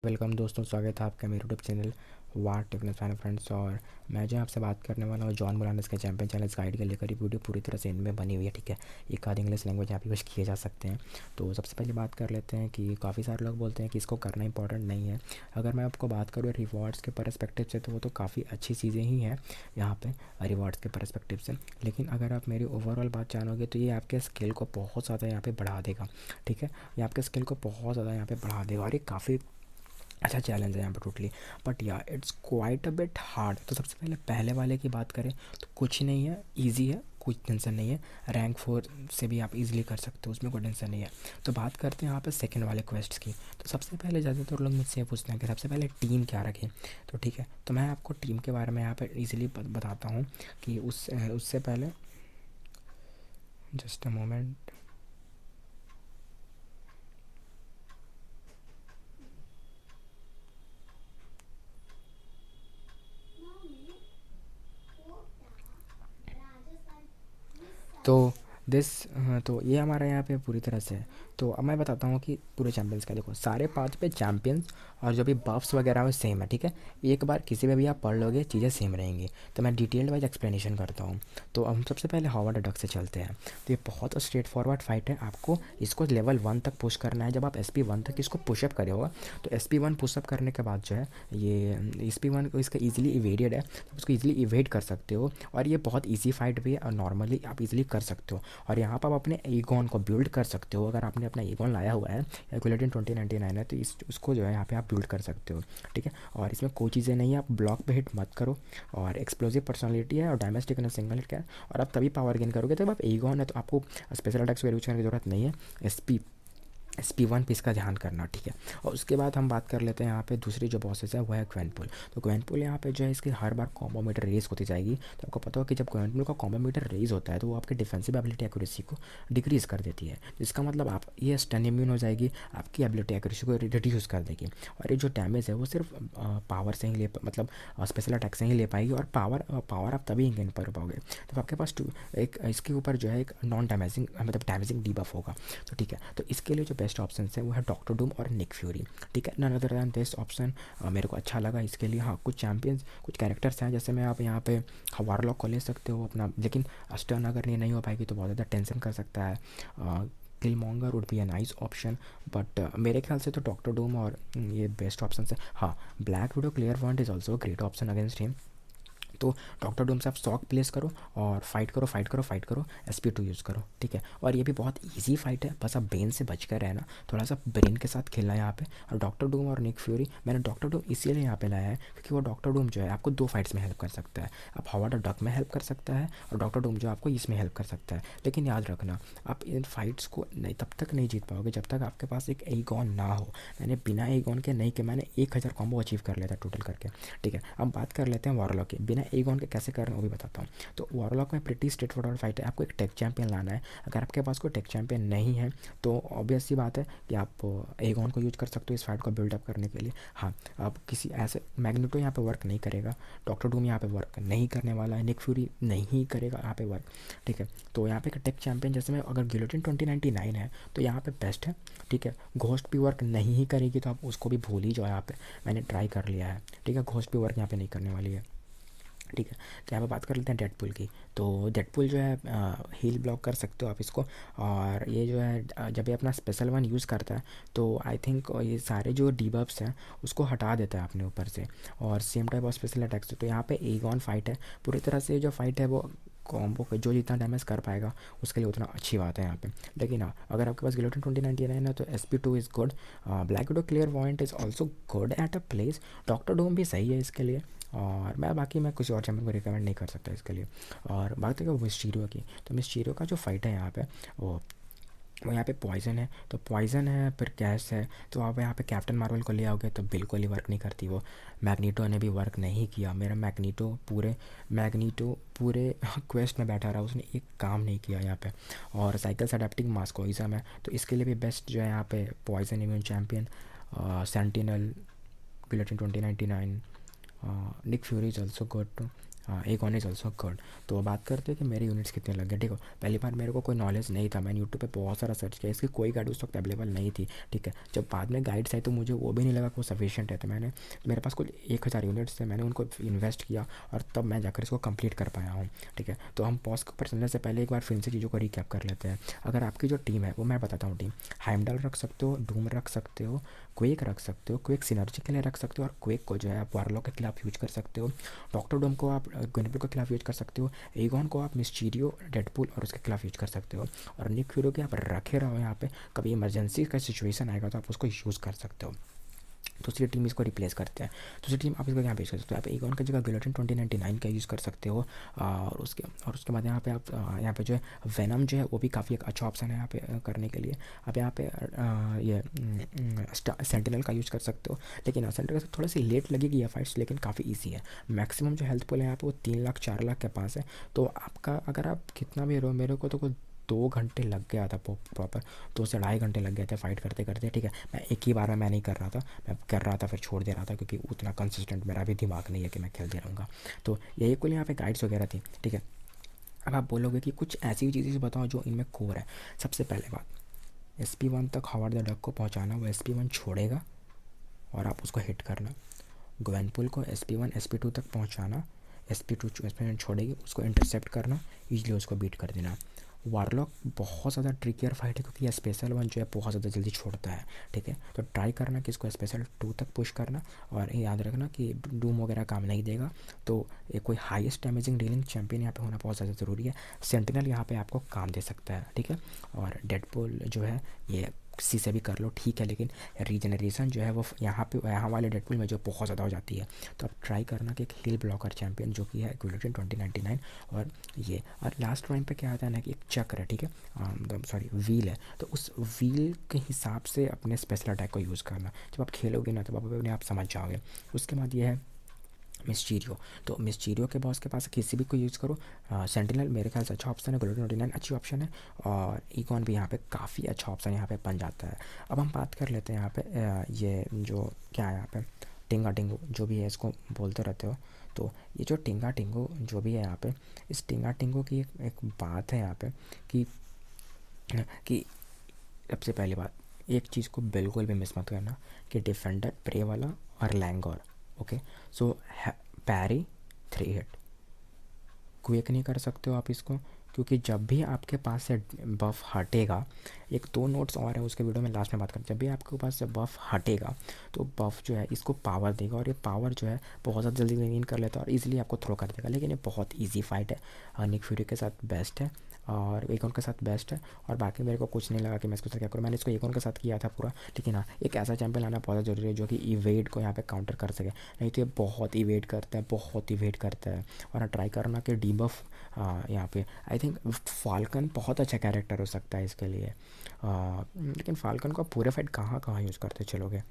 Welcome दोस्तों, स्वागत है आपका मेरे यूट्यूब चैनल वार टेक्निक्स फाइनल फ्रेंड्स। और मैं जो आपसे बात करने वाला हूँ जॉन मोलानस के चैंपियन चैलेंज गाइड के लेकर। ये वीडियो पूरी तरह से इनमें बनी हुई है, ठीक है। एक आध इंग्लिश लैंग्वेज यहाँ पे यूज़ किए जा सकते हैं। तो सबसे पहले बात कर लेते हैं कि काफ़ी सारे लोग बोलते हैं कि इसको करना इंपॉर्टेंट नहीं है। अगर मैं आपको बात करूँ रिवॉर्ड्स के परस्पेक्टिव से, तो वो तो काफ़ी अच्छी चीज़ें ही हैं यहाँ पे रिवॉर्ड्स के परस्पेक्टिव से। लेकिन अगर आप मेरी ओवरऑल बात जानोगे तो ये आपके स्किल को बहुत ज़्यादा यहाँ पे बढ़ा देगा, ठीक है। ये आपके स्किल को बहुत ज़्यादा यहाँ पे बढ़ा देगा और ये काफ़ी अच्छा चैलेंज है यहाँ पे टोटली। बट या it's quite a bit hard. तो सबसे पहले वाले की बात करें तो कुछ नहीं है, इजी है, कुछ टेंशन नहीं है। रैंक 4 से भी आप इजीली कर सकते हो, उसमें कोई टेंशन नहीं है। तो बात करते हैं यहाँ पे सेकंड वाले क्वेस्ट की। तो सबसे पहले ज़्यादातर लोग मुझसे ये पूछते हैं कि सबसे पहले टीम क्या रखें। तो ठीक है, तो मैं आपको टीम के बारे में यहाँ पे ईजिली बताता हूँ कि उससे पहले जस्ट अ मोमेंट। तो दिस तो ये हमारा यहाँ पे पूरी तरह से है। तो अब मैं बताता हूँ कि पूरे चैंपियंस का देखो, सारे 5 पे चैंपियंस और जो भी बफ्स वगैरह है सेम है, ठीक है। एक बार किसी में भी आप पढ़ लोगे चीज़ें सेम रहेंगी। तो मैं डिटेल्ड वाइज एक्सप्लेनेशन करता हूँ। तो हम सबसे पहले हॉवर्ड डक से चलते हैं। तो ये बहुत स्ट्रेट फॉरवर्ड फाइट है। आपको इसको लेवल 1 तक पुश करना है। जब आप SP 1 तक इसको पुशअप करे होगा तो SP 1 पुशअप करने के बाद जो है ये SP 1 को इसका ईजिली इवेडेड है, तो उसको ईजिली इवेड कर सकते हो। और ये बहुत ईजी फाइट भी है और नॉर्मली आप इजीली कर सकते हो। और यहाँ पर आप अपने ईगोन को बिल्ड कर सकते हो। अगर आपने अपना ईगोन लाया हुआ है या गुलेटिन 2099 है तो उसको जो है यहाँ पे आप बिल्ड कर सकते हो, ठीक है। और इसमें कोई चीज़ें नहीं है, आप ब्लॉक पे हिट मत करो। और एक्सप्लोसिव पर्सनालिटी है और डैमेज टेकन सिंगल हिट का है। और आप तभी पावर गेन करोगे जब आप ईगोन है, तो आपको स्पेशल अटैक्स यूज करने की जरूरत नहीं है। SP 1 पे इसका ध्यान करना, ठीक है। और उसके बाद हम बात कर लेते हैं यहाँ पे दूसरी जो बॉसेस है वो है ग्वेनपुल। तो ग्वेनपुल यहाँ पे जो है इसकी हर बार कॉम्बो मीटर रेज होती जाएगी। तो आपको पता हो कि जब ग्वेनपुल का कॉम्बो मीटर रेज होता है तो वो आपके डिफेंसिव एबिलिटी एक्यूरेसी को डिक्रीज़ कर देती है। जिसका मतलब आप ये स्टन इम्यून हो जाएगी, आपकी एबिलिटी एक्यूरेसी को रिड्यूस कर देगी। और ये जो डैमेज है वो सिर्फ पावर से ही मतलब स्पेशल अटैक से ही ले पाएगी। और पावर आप तभी गेन कर पाओगे जब आपके पास एक इसके ऊपर जो है एक नॉन डैमेजिंग मतलब डैमेजिंग डीबफ होगा। तो ठीक है, तो इसके लिए जो बेस्ट ऑप्शन है वो है डॉक्टर डूम और निक फ्यूरी, ठीक है। None other than this option मेरे को अच्छा लगा इसके लिए। हाँ, कुछ चैंपियंस कुछ कैरेक्टर्स हैं, जैसे मैं आप यहाँ पे वारलॉक को ले सकते हो अपना, लेकिन स्टर्न अगर ये नहीं हो पाएगी तो बहुत ज़्यादा टेंशन कर सकता है। Killmonger would be a nice option, but मेरे ख्याल से तो डॉक्टर डूम और ये बेस्ट ऑप्शन है। हाँ, black widow clear want is also great option against him. तो डॉक्टर डूम से आप सॉक प्लेस करो और फाइट करो, फाइट करो, फाइट करो, SP 2 यूज़ करो, ठीक है। और ये भी बहुत इजी फाइट है, बस आप ब्रेन से बच कर रहना, थोड़ा सा ब्रेन के साथ खेलना है यहाँ पे। और डॉक्टर डूम और निक फ्यूरी, मैंने डॉक्टर डूम इसीलिए यहाँ पे लाया है क्योंकि वो डॉक्टर डूम जो है आपको 2 फाइट्स में हेल्प कर सकता है। आप हॉवर्ड डक में हेल्प कर सकता है और डॉक्टर डूम जो आपको इसमें हेल्प कर सकता है। लेकिन याद रखना, आप इन फाइट्स को नहीं तब तक नहीं जीत पाओगे जब तक आपके पास एक एगॉन ना हो। मैंने बिना एगॉन के नहीं किया, मैंने 1000 कॉम्बो अचीव कर लिया था टोटल करके, ठीक है। अब बात कर लेते हैं वॉरलॉक की। बिना एगॉन के कैसे करना वो भी बताता हूँ। तो वॉरलॉक में प्रिटी स्ट्रेट फॉरवर्ड फाइट है। आपको एक टेक चैंपियन लाना है। अगर आपके पास कोई टेक चैंपियन नहीं है तो ऑब्वियस सी बात है कि आप एगॉन को यूज कर सकते हो इस फाइट को बिल्डअप करने के लिए। हाँ, आप किसी ऐसे मैग्नेटो यहाँ पे वर्क नहीं करेगा, डॉक्टर डूम यहाँ पे वर्क नहीं करने वाला है, निक फ्यूरी नहीं करेगा यहाँ पे वर्क, ठीक है। तो यहाँ पे टेक चैंपियन जैसे में अगर गिलोटिन 2099 है तो यहाँ पे बेस्ट है, ठीक है। घोस्ट भी वर्क नहीं ही करेगी तो आप उसको भी भूल ही जाओ। यहाँ पे मैंने ट्राई कर लिया है, ठीक है। घोस्ट भी वर्क यहाँ पे नहीं करने वाली है, ठीक है। तो यहाँ पे बात कर लेते हैं डेडपुल की। तो डेडपुल जो है हील ब्लॉक कर सकते हो आप इसको। और ये जो है जब ये अपना स्पेशल वन यूज़ करता है तो आई थिंक ये सारे जो डीबफ्स हैं उसको हटा देता है अपने ऊपर से। और same type of special attacks. तो यहाँ पे एगॉन फाइट है, पूरी तरह से जो फाइट है वो कॉम्बो को जो जितना डैमेज कर पाएगा उसके लिए उतना अच्छी बात है यहाँ पे। लेकिन हाँ, अगर आपके पास गिलोटिन 2099 है तो SP 2 is good. Black widow clairvoyant is also good at a place. Doctor doom भी सही है इसके लिए। और मैं किसी और चैम्पियन को रिकमेंड नहीं कर सकता इसके लिए। और बात है मिस्टीरियो की। तो मिस्टीरियो का जो फाइट है यहाँ पे वो यहाँ पे पॉइज़न है। तो पॉइज़न है, फिर गैस है। तो आप यहाँ पे कैप्टन मार्वल को ले आओगे तो बिल्कुल ही वर्क नहीं करती वो। मैग्नीटो ने भी वर्क नहीं किया। मेरा मैग्नीटो पूरे क्वेस्ट में बैठा रहा, उसने एक काम नहीं किया यहाँ पे। और साइकिल्स अडेप्टिंग मास्कोइज्म है, तो इसके लिए भी बेस्ट जो है यहाँ पे poison immune champion, sentinel, guillotine 2099, Nick Fury is also good. Aegon is also good. तो बात करते हैं कि मेरे यूनिट्स कितने लग गए। ठीक है, पहली बार मेरे को कोई नॉलेज नहीं था, मैंने यूट्यूब पे बहुत सारा सर्च किया, इसकी कोई गाइड उस वक्त अवेलेबल नहीं थी। ठीक है, जब बाद में गाइड्स आई तो मुझे वो भी नहीं लगा कि वो सफिशिएंट है, तो मैंने, मेरे पास कुल 1000 यूनिट्स थे, मैंने उनको इन्वेस्ट किया और तब मैं जाकर इसको कंप्लीट कर पाया हूँ। ठीक है, तो हम पॉज के ऊपर चलने से पहले एक बार फिर से चीज़ों को रिकैप कर लेते हैं। अगर आपकी जो टीम है वो मैं बताता हूँ टीम, हाइमडल रख सकते हो, डूम रख सकते हो, क्वेक रख सकते हो, क्वेक सिनर्जी के लिए रख सकते हो, और क्वेक को जो है आप वारलॉक के खिलाफ यूज कर सकते हो। डॉक्टर डोम को आप ग्वेनेबल के खिलाफ यूज कर सकते हो। एगॉन को आप मिस्टीरियो, डेडपूल और उसके खिलाफ यूज कर सकते हो। और निक फ्यूरी के आप रखे रहो यहाँ पे, कभी इमरजेंसी का सिचुएशन आएगा तो आप उसको यूज़ कर सकते हो। दूसरी टीम इसको रिप्लेस करते हैं। दूसरी टीम आप इसको यहाँ पेश कर सकते हो, आप एगॉन की जगह गिलोटिन 2099 का यूज़ कर सकते हो। और उसके बाद यहाँ पे आप यहाँ पे जो है वेनम जो है वो भी काफ़ी एक अच्छा ऑप्शन है यहाँ पे करने के लिए। आप यहाँ पे ये सेंटिनल का यूज़ कर सकते हो, लेकिन सेंटिनल थोड़ा सी लेट लगेगी ये फाइट्स, लेकिन काफ़ी ईजी है। मैक्सिमम जो हेल्थ पुल है यहाँ पे वो 3 लाख 4 लाख के पास है। तो आपका अगर आप कितना भी रहो, मेरे को तो कोई 2 घंटे लग गया था प्रॉपर, 2 से ढाई घंटे लग गए थे फाइट करते करते। ठीक है, मैं एक ही बार में मैं नहीं कर रहा था, मैं कर रहा था फिर छोड़ दे रहा था, क्योंकि उतना कंसिस्टेंट मेरा भी दिमाग नहीं है कि मैं खेलते रहूँगा। तो यही कुल यहाँ पे गाइड्स वगैरह थी। ठीक है, अब आप बोलोगे कि कुछ ऐसी चीज़ें बताओ जो इनमें कोर है। सबसे पहले बात, SP1 तक हावर्ड द डक को पहुँचाना, वो SP1 छोड़ेगा और आप उसको हिट करना। ग्वेनपुल को SP1 SP2 तक पहुँचाना, SP2 SP1 छोड़ेगी, उसको इंटरसेप्ट करना, ईजिली उसको बीट कर देना। वारलॉक बहुत ज़्यादा ट्रिकियर फाइट है, क्योंकि ये स्पेशल 1 जो है बहुत ज़्यादा जल्दी छोड़ता है। ठीक है, तो ट्राई करना कि इसको स्पेशल 2 तक पुश करना, और याद रखना कि डूम वगैरह काम नहीं देगा। तो ये कोई हाईएस्ट डैमेजिंग डीलिंग चैंपियन यहाँ पे होना बहुत ज़्यादा ज़रूरी है। सेंटिनल यहाँ पे आपको काम दे सकता है। ठीक है, और डेडपूल जो है ये किसी से भी कर लो ठीक है, लेकिन रीजनरेशन जो है वो यहाँ वाले डेडपूल में जो बहुत ज़्यादा हो जाती है। तो आप ट्राई करना कि एक हील ब्लॉकर चैंपियन जो कि है गिलोटिन 2099, और ये, और लास्ट टाइम पे क्या आता है ना कि एक चक्र है। ठीक है, व्हील है, तो उस व्हील के हिसाब से अपने स्पेशल अटैक को यूज़ करना। जब आप खेलोगे ना, तब आप अपने आप समझ जाओगे। उसके बाद ये है मिस्टीरियो, तो मिस्टीरियो के बॉस के पास किसी भी को यूज़ करो। सेंटिनल मेरे ख्याल से अच्छा ऑप्शन है, ग्लोटिन 29 अच्छी ऑप्शन है, और ईगॉन भी यहाँ पे काफ़ी अच्छा ऑप्शन यहाँ पे बन जाता है। अब हम बात कर लेते हैं यहाँ पे ये जो क्या है यहाँ पे, टिंगा टिंगू जो भी है, इसको बोलते रहते हो। तो ये जो टिंगा टिंगू जो भी है यहाँ पे, इस टिंगा टिंगू की एक बात है यहाँ पे कि कि सबसे पहली बात, एक चीज़ को बिल्कुल भी मिस मत करना कि डिफेंडर प्रे वाला और लैंगोर। ओके, सो पैरी 3 हिट, क्विक नहीं कर सकते हो आप इसको, क्योंकि जब भी आपके पास से बफ़ हटेगा, एक 2 नोट्स और है उसके वीडियो में लास्ट में बात करते हैं, जब भी आपके पास से बफ़ हटेगा तो बफ़ जो है इसको पावर देगा, और ये पावर जो है बहुत ज़्यादा जल्दी गेन कर लेता है और इजीली आपको थ्रो कर देगा। लेकिन ये बहुत इजी फाइट है, निक फ्यूरी के साथ बेस्ट है और एगॉन के साथ बेस्ट है, और बाकी मेरे को कुछ नहीं लगा कि मैं इसको क्या करूँ। मैंने इसको एगॉन के साथ किया था पूरा, लेकिन हाँ एक ऐसा चैंपियन लाना बहुत ज़रूरी है जो कि इवेड को यहाँ पे काउंटर कर सके, नहीं तो ये बहुत इवेड करता है, बहुत इवेड करता है। और ट्राई करना कि डीबफ यहाँ पे, आई थिंक फाल्कन बहुत अच्छा कैरेक्टर हो सकता है इसके लिए, लेकिन फाल्कन को पूरे फाइट कहाँ कहाँ यूज़ करते चलोगे,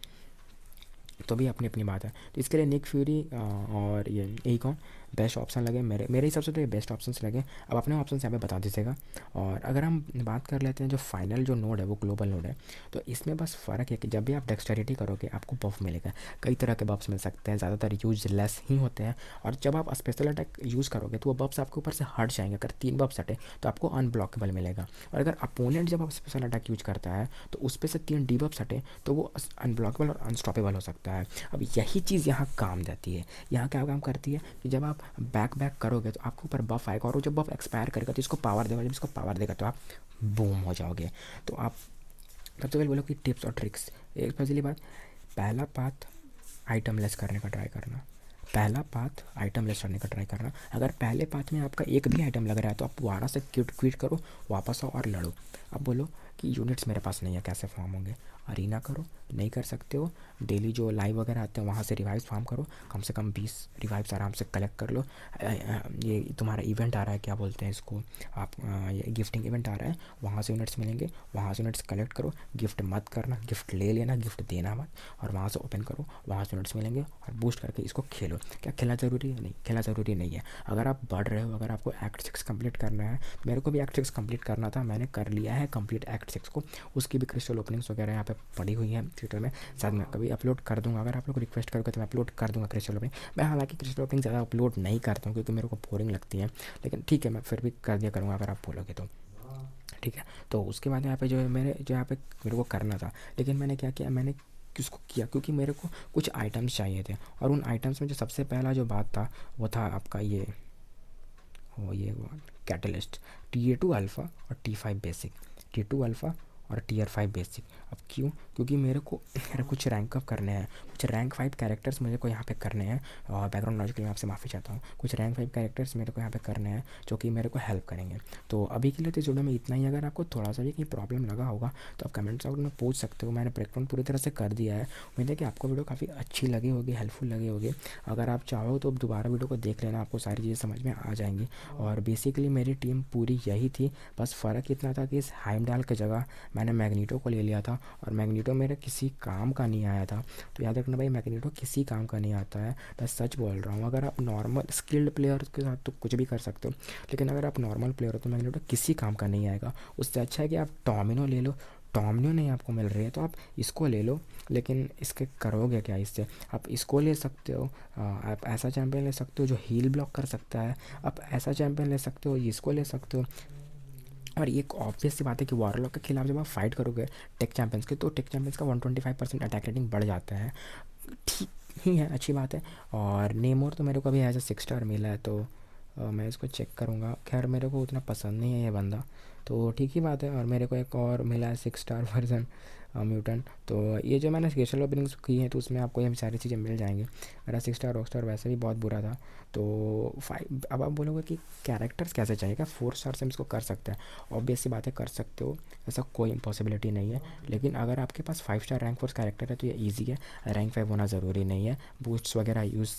तो भी अपनी अपनी बात है। तो इसके लिए निक फ्यूरी और ये एगॉन बेस्ट ऑप्शन लगे, मेरे हिसाब से तो ये बेस्ट ऑप्शंस लगे। अब अपने ऑप्शन यहाँ पे बता दीजिएगा। और अगर हम बात कर लेते हैं जो फाइनल जो नोड है वो ग्लोबल नोड है, तो इसमें बस फ़र्क है कि जब भी आप डेक्सटेरिटी करोगे आपको बफ मिलेगा। कई तरह के बफ्स मिल सकते हैं, ज़्यादातर यूज लेस ही होते हैं, और जब आप स्पेशल अटैक यूज़ करोगे तो वो बफ्स आपके ऊपर से हट जाएंगे। अगर 3 बफ्स हटे तो आपको अनब्लॉकेबल मिलेगा, और अगर अपोनेंट जब आप स्पेशल अटैक यूज करता है तो उस पर से 3 डी बफ्स हटे तो वो अनब्लॉकेबल और अनस्टॉपेबल हो सकता है। अब यही चीज़ यहाँ काम देती है। यहाँ क्या काम करती है कि जब आप बैक करोगे तो आपके ऊपर बफ आएगा, और वो जब बफ एक्सपायर करेगा तो इसको पावर देगा, जब इसको पावर देगा तो आप बूम हो जाओगे। तो आप सबसे पहले बोलो कि टिप्स और ट्रिक्स, एक पहली बात, पहला पाथ आइटम लेस करने का ट्राई करना, पहला पाथ आइटम लेस करने का ट्राई करना। अगर पहले पाथ में आपका एक भी आइटम लग रहा है तो आप दोबारा से क्विट करो, वापस आओ और लड़ो। अब बोलो कि यूनिट्स मेरे पास नहीं है, कैसे फॉर्म होंगे, अरीना करो, नहीं कर सकते हो डेली जो लाइव वगैरह आते हैं वहाँ से रिवाइव्स फार्म करो, कम से कम 20 रिवाइव्स आराम से कलेक्ट कर लो। ये तुम्हारा इवेंट आ रहा है, क्या बोलते हैं इसको आप, ये गिफ्टिंग इवेंट आ रहा है, वहाँ से यूनिट्स मिलेंगे, वहाँ से यूनिट्स कलेक्ट करो, गिफ्ट मत करना, गिफ्ट ले लेना, गिफ्ट देना मत, और वहाँ से ओपन करो, वहाँ से यूनिट्स मिलेंगे और बूस्ट करके इसको खेलो। क्या खेला ज़रूरी है? नहीं, खेला ज़रूरी नहीं है। अगर आप बढ़ रहे हो, अगर आपको एक्ट 6 कंप्लीट करना है, मेरे को भी एक्ट 6 कंप्लीट करना था, मैंने कर लिया है कंप्लीट एक्ट पार्ट 6 को, उसकी भी क्रिस्टल ओपनिंग्स वगैरह यहाँ पे पड़ी हुई है ट्विटर में। शायद मैं कभी अपलोड कर दूँगा, अगर आप लोग रिक्वेस्ट करोगे तो मैं अपलोड कर दूँगा क्रिस्टल ओपनिंग। मैं हालांकि क्रिस्टल ओपनिंग ज़्यादा अपलोड नहीं करता हूँ क्योंकि मेरे को बोरिंग लगती है, लेकिन ठीक है मैं फिर भी कर दिया करूँगा अगर आप बोलोगे तो, ठीक है। तो उसके बाद यहाँ पे जो है यहाँ पे मेरे को करना था, लेकिन मैंने क्या किया, मैंने किसको किया क्योंकि मेरे को कुछ आइटम्स चाहिए थे, और उन आइटम्स में जो सबसे पहला जो बात था वो था आपका ये कैटलिस्ट T2 अल्फ़ा और T5 बेसिक, T2 अल्फ़ा और Tier 5 बेसिक। अब क्यों, क्योंकि मेरे को कुछ रैंक अप करने हैं, कुछ रैंक 5 कैरेक्टर्स मेरे को यहाँ पे करने हैं, और बैकग्राउंड नॉइज़ के लिए मैं आपसे माफ़ी चाहता हूँ। कुछ रैंक 5 कैरेक्टर्स मेरे को यहाँ पे करने हैं जो कि मेरे को हेल्प करेंगे। तो अभी के लिए तो इस वीडियो में इतना ही। अगर आपको थोड़ा सा भी कहीं प्रॉब्लम लगा होगा तो आप कमेंट्स आउट में पूछ सकते हो, मैंने ब्रेकडाउन पूरी तरह से कर दिया है। उम्मीद है कि आपको वीडियो काफ़ी अच्छी लगी होगी, हेल्पफुल लगी होगी। अगर आप चाहो तो दोबारा वीडियो को देख लेना, आपको सारी चीज़ें समझ में आ जाएंगी। और बेसिकली मेरी टीम पूरी यही थी, बस फ़र्क इतना था कि इस हाइमडाल की जगह मैंने मैग्नीटो को ले लिया था, और मैग्नीटो मेरे किसी काम का नहीं आया था। तो याद रखना भाई, मैग्नीटो किसी काम का नहीं आता है, मैं सच बोल रहा हूँ। अगर आप नॉर्मल स्किल्ड प्लेयर के साथ तो कुछ भी कर सकते हो, लेकिन अगर आप नॉर्मल प्लेयर हो तो मैग्नीटो किसी काम का नहीं आएगा। उससे अच्छा है कि आप डोमिनो ले लो। डोमिनो नहीं आपको मिल रही है तो आप इसको ले लो, लेकिन इसके करोगे क्या इससे, आप इसको ले सकते हो। आप ऐसा चैंपियन ले सकते हो जो हील ब्लॉक कर सकता है, आप ऐसा चैंपियन ले सकते हो, इसको ले सकते हो। और ये एक ऑब्वियस सी बात है कि वॉरलॉक के खिलाफ जब आप फाइट करोगे टेक चैंपियंस के, तो टेक चैंपियंस का 125% अटैक रेटिंग बढ़ जाता है। ठीक ही है, अच्छी बात है। और नेमोर तो मेरे को अभी एज अ 6 स्टार मिला है, तो मैं इसको चेक करूँगा। खैर मेरे को उतना पसंद नहीं है ये बंदा, तो ठीक ही बात है। और मेरे को एक और मिला है 6 स्टार वर्जन म्यूटेंट। तो ये जो मैंने स्पेशल ओपनिंग्स की हैं तो उसमें आपको ये सारी चीज़ें मिल जाएंगी। मेरा 6 स्टार रॉक स्टार वैसे भी बहुत बुरा था। तो 5, अब आप बोलोगे कि कैरेक्टर्स कैसे चाहिए, क्या 4 स्टार से हम इसको कर सकते हैं? ऑब्वियस सी बात है, कर सकते हो, ऐसा कोई इम्पॉसिबिलिटी नहीं है। लेकिन अगर आपके पास 5 स्टार रैंक 4 कैरेक्टर है तो ये ईजी है, रैंक 5 होना ज़रूरी नहीं है। बूस्ट्स वगैरह यूज़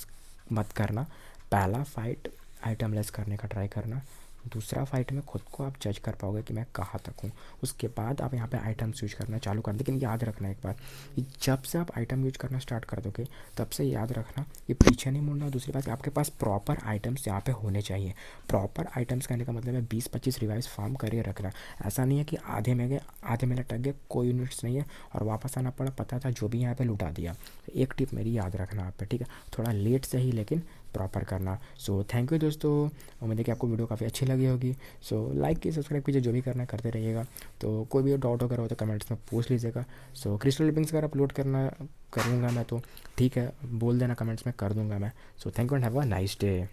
मत करना। पहला फाइट आइटम लेस करने का ट्राई करना, दूसरा फाइट में खुद को आप जज कर पाओगे कि मैं कहाँ तक हूँ, उसके बाद आप यहाँ पे आइटम्स यूज करना चालू कर। लेकिन याद रखना एक बात, कि जब से आप आइटम यूज करना स्टार्ट कर दोगे तब से याद रखना कि पीछे नहीं मुड़ना। दूसरी बात, आपके पास प्रॉपर आइटम्स यहाँ पे होने चाहिए। प्रॉपर आइटम्स कहने का मतलब है 20-25 रिवाइज फार्म करके रखना। ऐसा नहीं है कि आधे में गए, आधे में लटक गए, कोई यूनिट्स नहीं है और वापस आना पड़ा, पता था जो भी यहाँ पे लुटा दिया। एक टिप मेरी याद रखना आप पे, ठीक है? थोड़ा लेट से ही लेकिन प्रॉपर करना। सो थैंक यू दोस्तों, उम्मीद है कि आपको वीडियो काफ़ी अच्छी लगी होगी। सो लाइक कीजिए, सब्सक्राइब कीजिए, जो भी करना है करते रहिएगा। तो कोई भी डाउट वगैरह हो तो कमेंट्स में पूछ लीजिएगा। सो क्रिस्टल लिपिंग्स अगर अपलोड करना करूँगा मैं तो ठीक है, बोल देना कमेंट्स में, कर दूँगा मैं। So thank you and have a nice day.